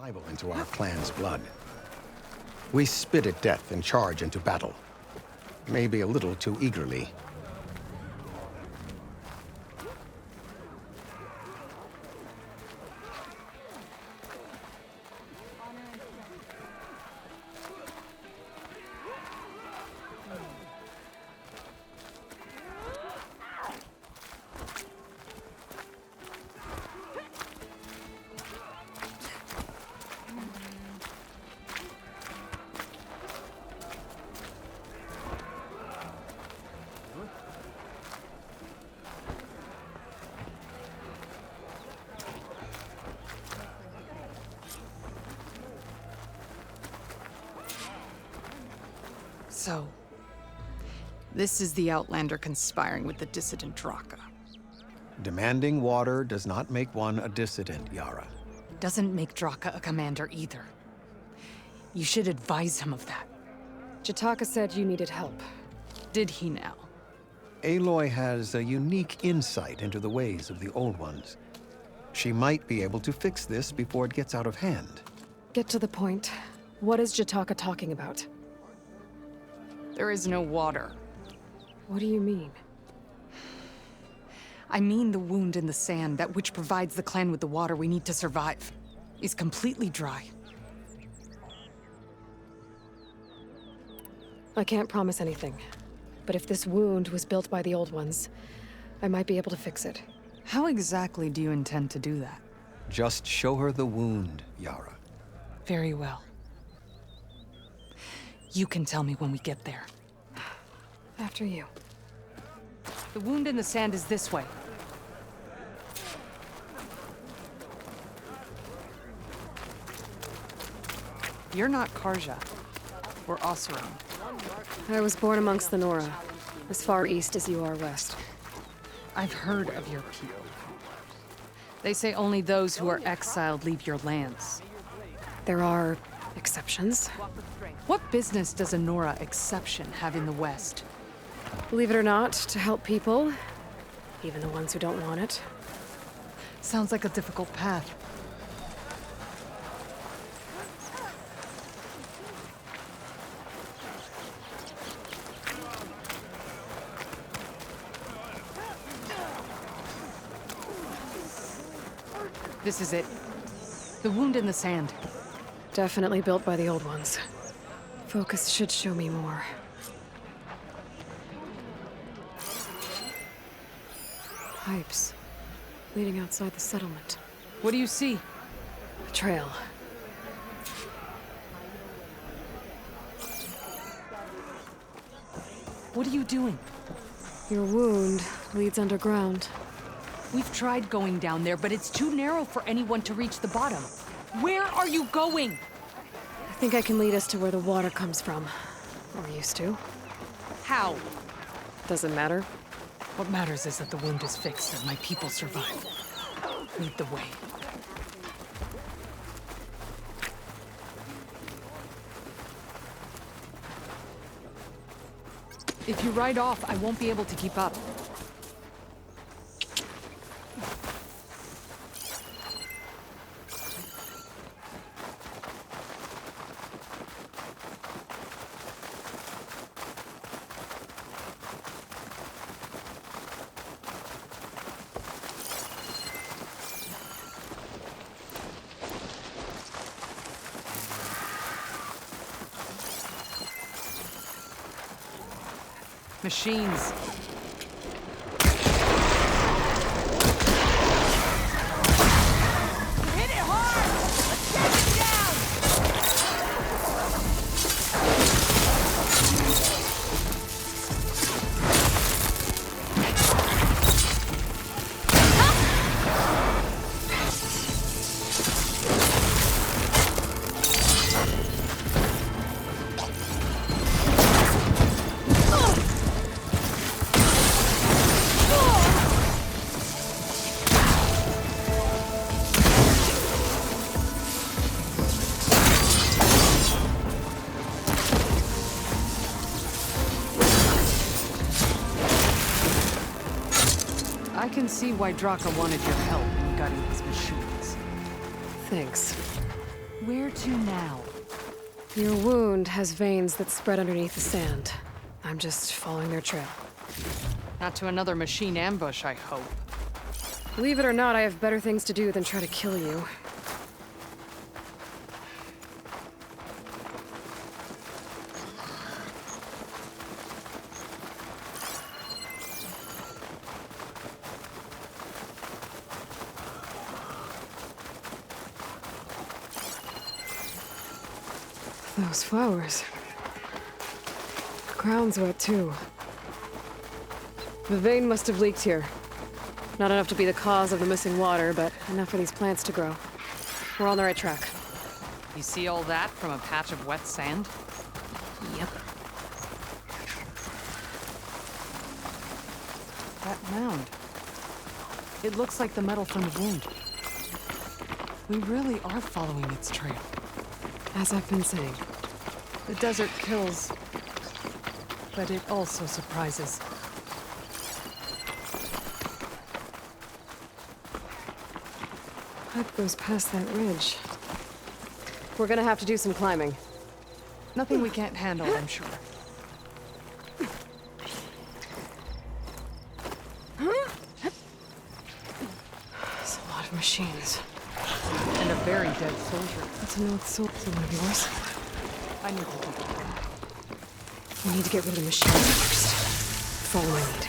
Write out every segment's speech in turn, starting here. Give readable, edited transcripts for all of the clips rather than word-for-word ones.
survival into our clan's blood. We spit at death and charge into battle. Maybe a little too eagerly. So, this is the Outlander conspiring with the dissident Draka. Demanding water does not make one a dissident, Yara. Doesn't make Draka a commander either. You should advise him of that. Jataka said you needed help. Did he now? Aloy has a unique insight into the ways of the Old Ones. She might be able to fix this before it gets out of hand. Get to the point. What is Jataka talking about? There is no water. What do you mean? I mean the wound in the sand, that which provides the clan with the water we need to survive, is completely dry. I can't promise anything. But if this wound was built by the Old Ones, I might be able to fix it. How exactly do you intend to do that? Just show her the wound, Yara. Very well. You can tell me when we get there. After you. The wound in the sand is this way. You're not Karja. We're Oseram. I was born amongst the Nora, as far east as you are west. I've heard of your people. They say only those who are exiled leave your lands. There are exceptions. What business does a Nora exception have in the West? Believe it or not, to help people, even the ones who don't want it. Sounds like a difficult path. This is it. The wound in the sand. Definitely built by the Old Ones. Focus should show me more. Pipes. Leading outside the settlement. What do you see? A trail. What are you doing? Your wound leads underground. We've tried going down there, but it's too narrow for anyone to reach the bottom. Where are you going? I think I can lead us to where the water comes from. Or used to. How? Doesn't matter. What matters is that the wound is fixed and my people survive. Lead the way. If you ride off, I won't be able to keep up. Machines. Hit it hard! Let's take it down! I can see why Draka wanted your help in gutting his machines. Thanks. Where to now? Your wound has veins that spread underneath the sand. I'm just following their trail. Not to another machine ambush, I hope. Believe it or not, I have better things to do than try to kill you. Those flowers. The ground's wet too. The vein must have leaked here. Not enough to be the cause of the missing water, but enough for these plants to grow. We're on the right track. You see all that from a patch of wet sand? Yep. That mound. It looks like the metal from the wound. We really are following its trail. As I've been saying. The desert kills, but it also surprises. Pipe goes past that ridge. We're gonna have to do some climbing. Nothing we can't handle, I'm sure. There's a lot of machines. And a very dead soldier. That's a North Soul. Is it one of yours? I need to do that. We need to get rid of the machines first. Follow my lead.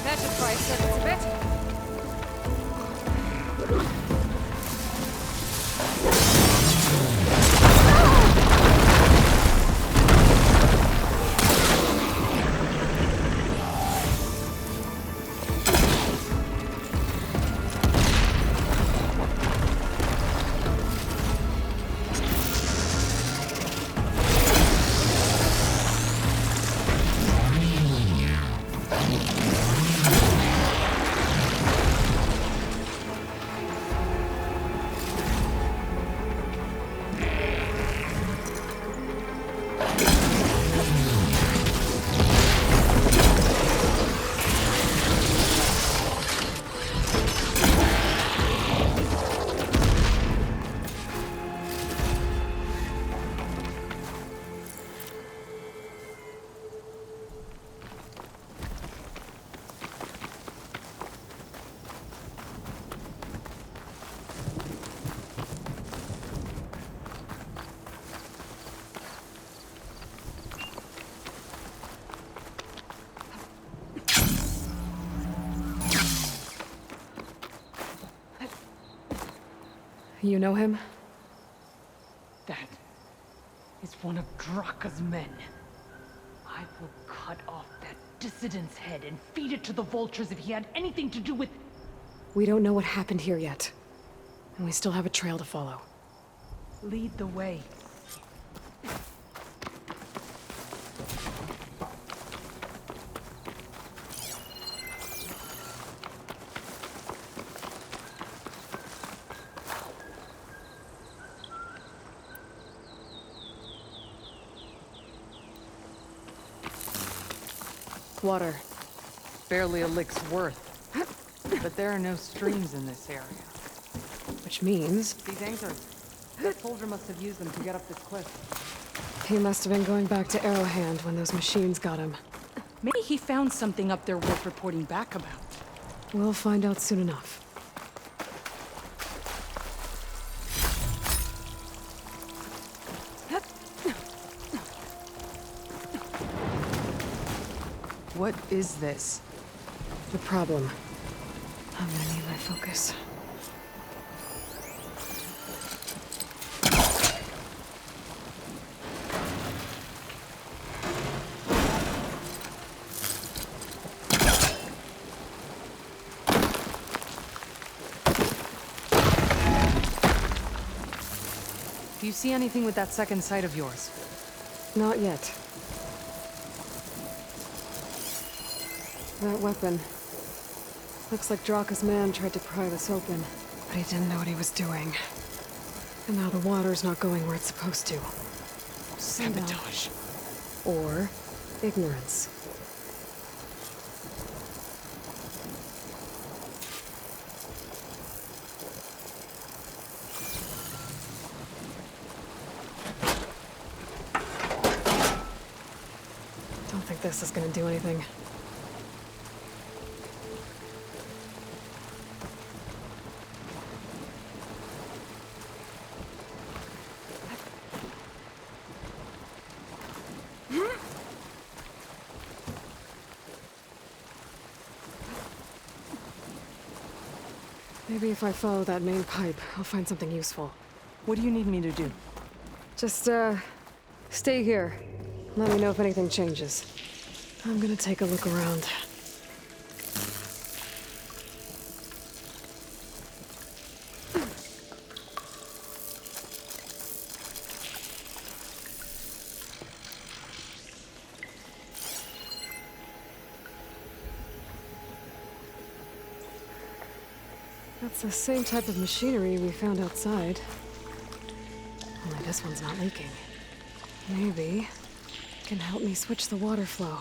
That should try seconds a bit. You know him? That is one of Draka's men. I will cut off that dissident's head and feed it to the vultures if he had anything to do with... We don't know what happened here yet. And we still have a trail to follow. Lead the way. Water. Barely a lick's worth. But there are no streams in this area. Which means These anchors. That soldier must have used them to get up this cliff. he must have been going back to Arrowhand when those machines got him. Maybe he found something up there worth reporting back about. We'll find out soon enough. What is this? The problem. I'm gonna need my focus. Do you see anything with that second sight of yours? Not yet. That weapon. Looks like Draka's man tried to pry this open, but he didn't know what he was doing. And now the water's not going where it's supposed to. Sabotage. Or ignorance. Don't think this is gonna do anything. Maybe if I follow that main pipe, I'll find something useful. What do you need me to do? Just, stay here. Let me know if anything changes. I'm gonna take a look around. That's the same type of machinery we found outside. Only this one's not leaking. Maybe it can help me switch the water flow.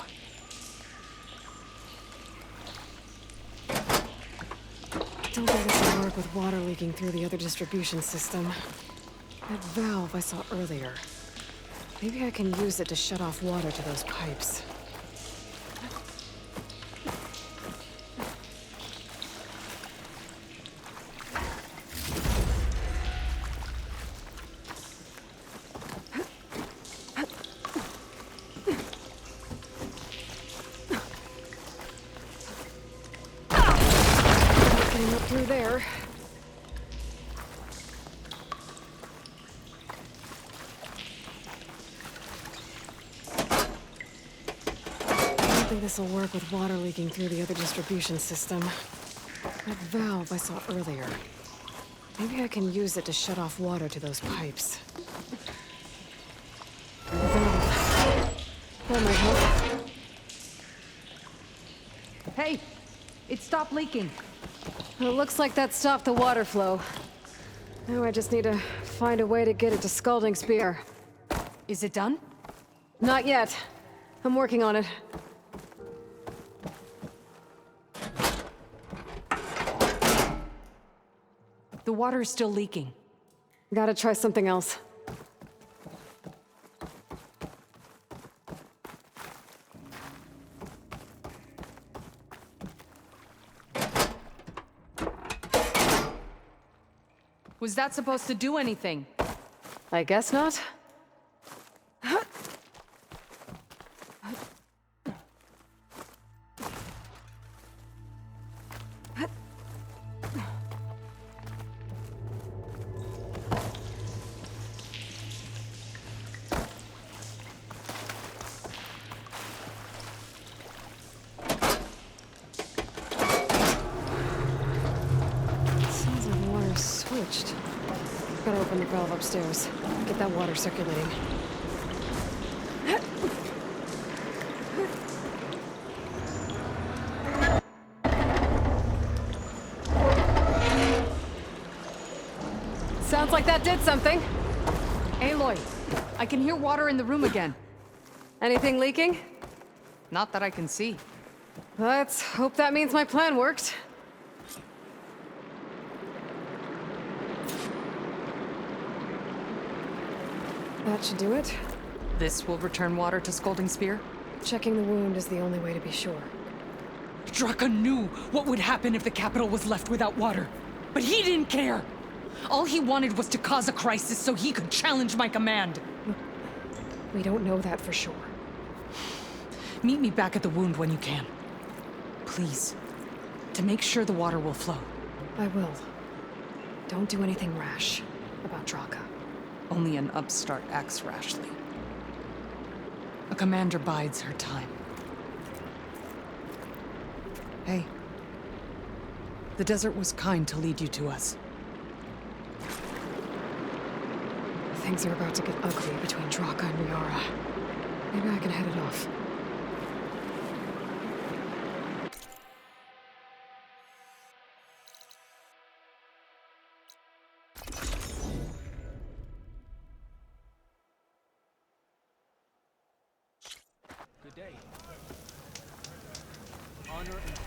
Don't think this will work with water leaking through the other distribution system. That valve I saw earlier. Maybe I can use it to shut off water to those pipes. Getting up through there. I don't think this will work with water leaking through the other distribution system. That valve I saw earlier. Maybe I can use it to shut off water to those pipes. The valve. That might help. Hey! It stopped leaking. It looks like that stopped the water flow. Now I just need to find a way to get it to Scalding Spear. Is it done? Not yet. I'm working on it. The water is still leaking. Gotta try something else. Was that supposed to do anything? I guess not. Sounds like the water's switched. Gotta open the valve upstairs. Get that water circulating. Sounds like that did something. Aloy, I can hear water in the room again. Anything leaking? Not that I can see. Let's hope that means my plan worked. That should do it. This will return water to Scalding Spear? Checking the wound is the only way to be sure. Draka knew what would happen if the capital was left without water. But he didn't care! All he wanted was to cause a crisis so he could challenge my command. We don't know that for sure. Meet me back at the wound when you can. Please. To make sure the water will flow. I will. Don't do anything rash about Draka. Only an upstart acts rashly. A commander bides her time. Hey. The desert was kind to lead you to us. Things are about to get ugly between Draka and Liara. Maybe I can head it off. day. Honor and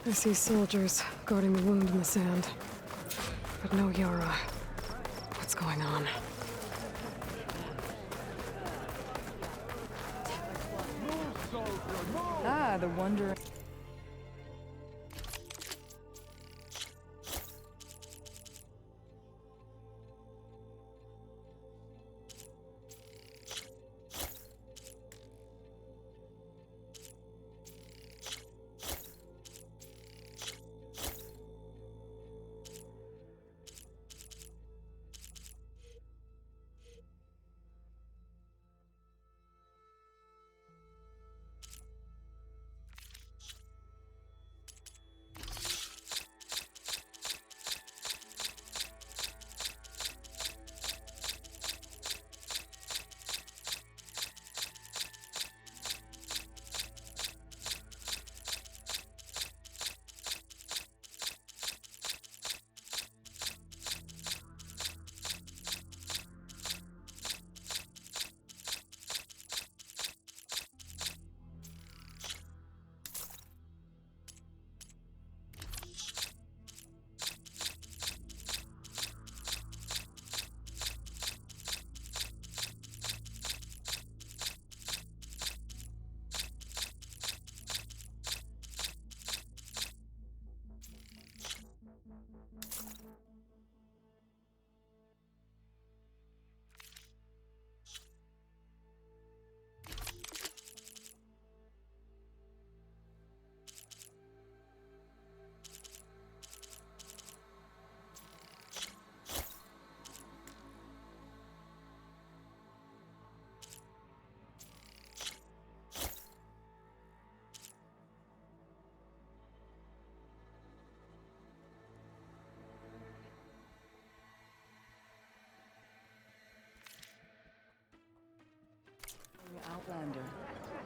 I see soldiers guarding the wound in the sand. But no Yara. What's going on? Ah, the wonder. Outlander.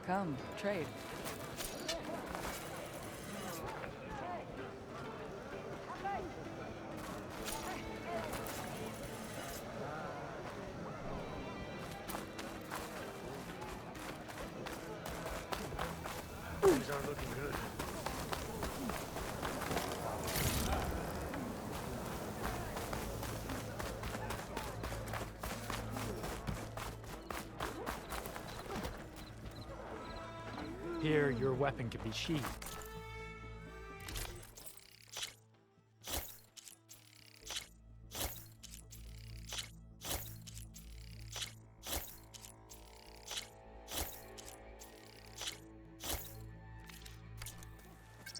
Come, trade. Things aren't looking good. here, your weapon can be sheathed.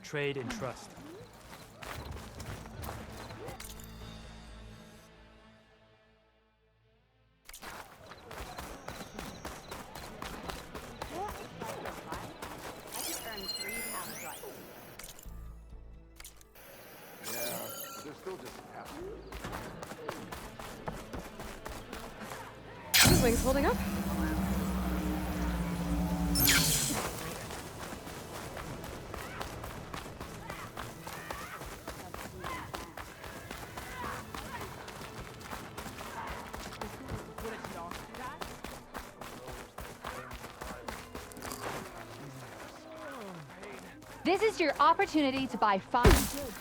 Trade and trust. His wings holding up? This is your opportunity to buy fine goods.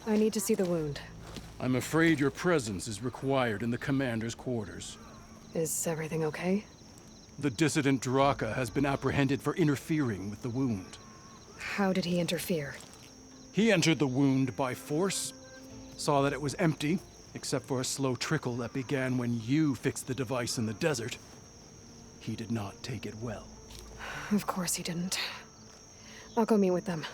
I need to see the wound. I'm afraid your presence is required in the commander's quarters. Is everything okay? The dissident Draka has been apprehended for interfering with the wound. How did he interfere? He entered the wound by force, saw that it was empty, except for a slow trickle that began when you fixed the device in the desert. He did not take it well. Of course he didn't. I'll go meet with them.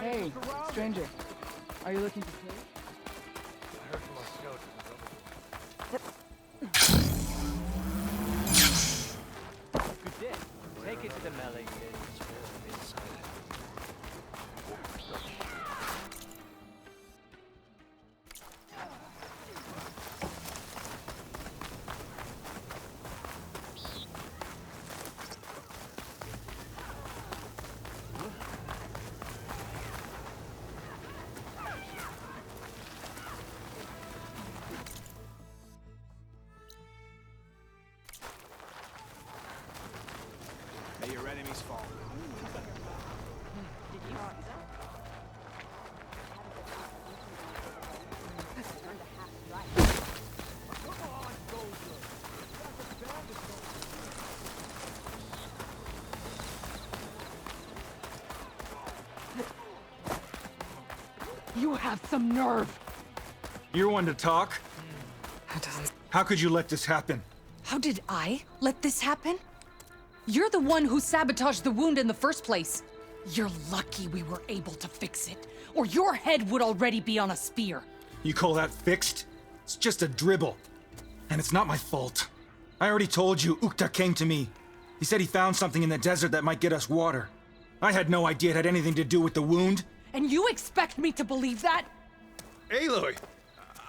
Hey, stranger. Are you looking to trade? I heard from our scout it was over. Good day. Take it to the melee. May your enemies fall. You have some nerve! You're one to talk? That doesn't. How could you let this happen? How did I let this happen? You're the one who sabotaged the wound in the first place. You're lucky we were able to fix it, or your head would already be on a spear. You call that fixed? It's just a dribble. And it's not my fault. I already told you, Ukta came to me. He said he found something in the desert that might get us water. I had no idea it had anything to do with the wound. And you expect me to believe that? Aloy,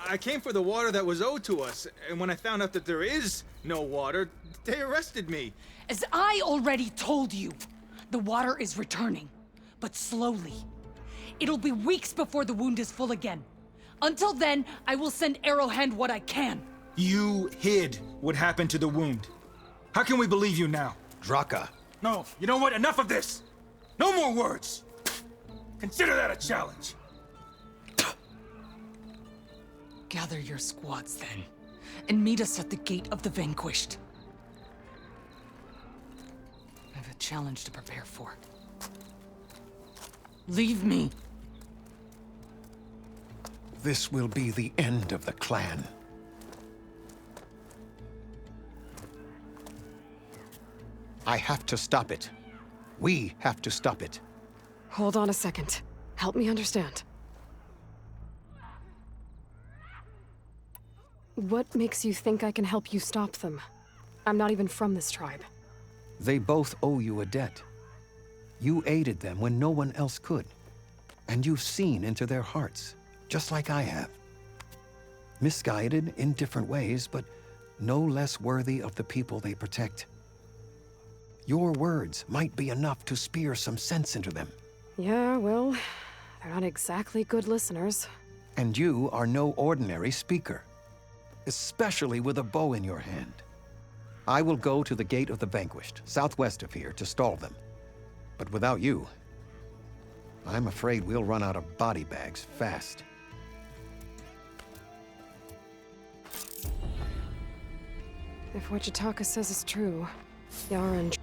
I came for the water that was owed to us, and when I found out that there is no water, they arrested me. As I already told you, the water is returning, but slowly. It'll be weeks before the wound is full again. Until then, I will send Arrowhand what I can. You hid what happened to the wound. How can we believe you now? Draka, No, you know what? Enough of this! No more words! Consider that a challenge. Gather your squads then, and meet us at the Gate of the Vanquished. I have a challenge to prepare for. Leave me. this will be the end of the clan. I have to stop it. We have to stop it. Hold on a second. Help me understand. What makes you think I can help you stop them? I'm not even from this tribe. They both owe you a debt. You aided them when no one else could. And you've seen into their hearts, just like I have. Misguided in different ways, but no less worthy of the people they protect. Your words might be enough to spear some sense into them. Yeah, well, they're not exactly good listeners. And you are no ordinary speaker, especially with a bow in your hand. I will go to the Gate of the Vanquished, southwest of here, to stall them. But without you, I'm afraid we'll run out of body bags fast. If what Jataka says is true, Yara and